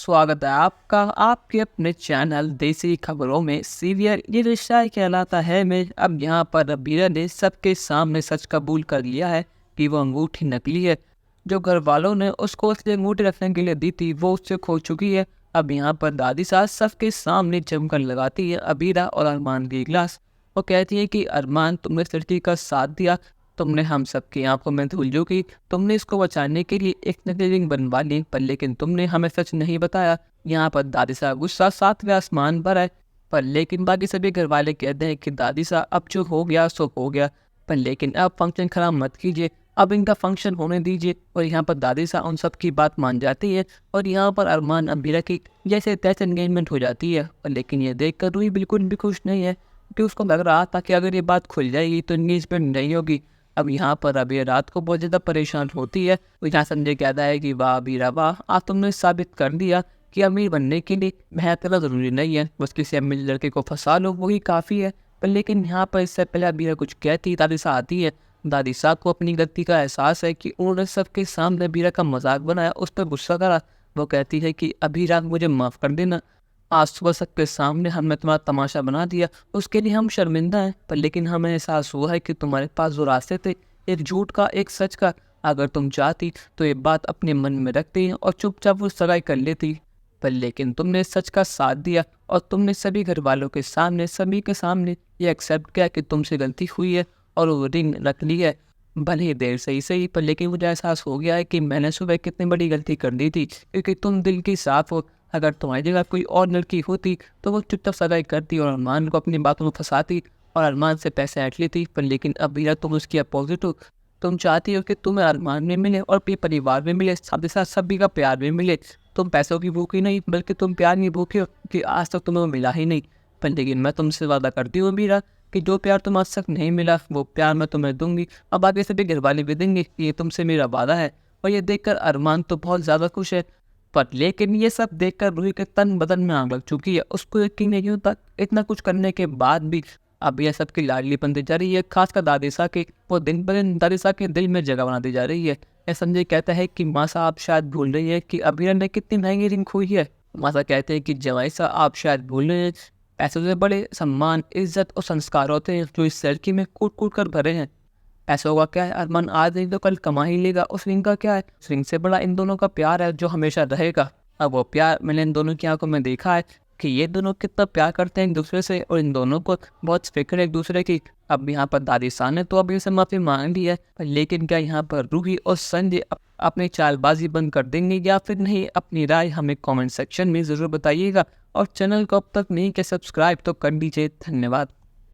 स्वागत है आपका आपके अपने चैनल देसी खबरों में। सीरियल ये रिश्ता कहलाता है में अब यहाँ पर रबीरा ने सबके सामने सच कबूल कर लिया है कि वो अंगूठी नकली है। जो घर वालों ने उसको असली अंगूठी रखने के लिए दी थी वो उससे खो चुकी है। अब यहाँ पर दादी सास सबके सामने जमकर लगाती है अबीरा और अरमान की गिलास। वो कहती है कि अरमान, तुमने इस लड़की का साथ दिया, तुमने हम सबकी आंखों में धूल झोंकी, तुमने इसको बचाने के लिए एक नकली रिंग बनवा ली, पर लेकिन तुमने हमें सच नहीं बताया। यहाँ पर दादी साहब गुस्सा सातवें आसमान पर है, पर लेकिन बाकी सभी घर वाले कहते हैं कि दादी साहब अब जो हो गया सो हो गया, पर लेकिन अब फंक्शन खराब मत कीजिए, अब इनका फंक्शन होने दीजिए। और यहाँ पर दादी साहब उन सब की बात मान जाती है और यहाँ पर अरमान अबीरा की जैसे तैसे एंगेजमेंट हो जाती है। और लेकिन ये देख कर रूही बिल्कुल भी खुश नहीं है, क्योंकि उसको लग रहा था कि अगर ये बात खुल जाएगी तो एंगेजमेंट नहीं होगी। अब यहाँ पर अभी रात को बहुत ज़्यादा परेशान होती है। तो यहाँ संजय कहता है कि वाह अबीरा वाह, आज तुमने साबित कर दिया कि अमीर बनने के लिए मेहनत करना ज़रूरी नहीं है, बस किसी अमीर लड़के को फंसा लो वही काफ़ी है। पर लेकिन यहाँ पर इससे पहले अबीरा कुछ कहती दादी साहब आती है। दादी साहब को अपनी गलती का एहसास है कि उन्होंने सबके सामने अबीरा का मजाक बनाया, उस पर गुस्सा करा। वो कहती है कि अबीरा मुझे माफ़ कर देना, आज सुबह सबके सामने हमने तुम्हारा तमाशा बना दिया, उसके लिए हम शर्मिंदा हैं। पर लेकिन हमें एहसास हुआ है कि तुम्हारे पास जो रास्ते थे, एक झूठ का एक सच का, अगर तुम चाहती तो ये बात अपने मन में रखती और चुपचाप वो सगाई कर लेती। पर लेकिन तुमने सच का साथ दिया और तुमने सभी घर वालों के सामने, सभी के सामने ये एक्सेप्ट किया कि तुमसे गलती हुई है और वो रिंग नकली है। भले ही देर से ही सही, पर लेकिन मुझे एहसास हो गया है कि मैंने सुबह कितनी बड़ी गलती कर दी थी, क्योंकि तुम दिल की साफ हो। अगर तुम्हारी जगह कोई और लड़की होती तो वो चुपचाप सगाई करती और अरमान को अपनी बातों में फंसाती और अरमान से पैसे ऐंठ लेती। पर लेकिन अबीरा तुम उसकी अपोजिट हो, तुम चाहती हो कि तुम्हें अरमान में मिले और अपने परिवार में मिले, साथ ही साथ सभी का प्यार भी मिले। तुम पैसों की भूखी नहीं, बल्कि तुम प्यार की भूखी हो, कि आज तक तुम्हें वो मिला ही नहीं। पर लेकिन मैं तुमसे वादा करती हूँ अबीरा कि जो प्यार तुम आज तक नहीं मिला वो प्यार मैं तुम्हें दूंगी, अब आगे सभी घर वाले भी देंगे, ये तुमसे मेरा वादा है। और ये देखकर अरमान तो बहुत ज़्यादा खुश है। पर लेकिन ये सब देखकर रूही के तन बदन में आग लग चुकी है। उसको यकीन नहीं होता इतना कुछ करने के बाद भी अब यह सबकी लाडली बनती जा रही है, खासकर दादी साहब की। वो दिन ब दिन दादी साहब के दिल में जगह बनाती जा रही है। यह संजय कहता है कि माँ साहब आप शायद भूल रही है कि अबीरा ने कितनी महंगी रिंग खोई है। माँ साहब कहते हैं कि जवाई साहब आप शायद भूल रहे हैं, पैसों से बड़े सम्मान, इज्जत और संस्कार होते हैं जो इस लड़की में कूट कूट कर भरे हैं। पैसों का क्या है, अरमान आज नहीं तो कल कमा ही लेगा, उस रिंग का क्या है, उस रिंग से बड़ा इन दोनों का प्यार है जो हमेशा रहेगा। अब वो प्यार मैंने इन दोनों की आंखों में देखा है कि ये दोनों कितना प्यार करते हैं एक दूसरे से, और इन दोनों को बहुत फिक्र है एक दूसरे की। अब यहाँ पर दादी साहब ने तो अभी से माफ़ी मांग ली है, पर लेकिन क्या यहाँ पर रूही और संजय अपनी चालबाजी बंद कर देंगे या फिर नहीं? अपनी राय हमें कमेंट सेक्शन में ज़रूर बताइएगा और चैनल को अब तक नहीं किया सब्सक्राइब तो कर दीजिए। धन्यवाद।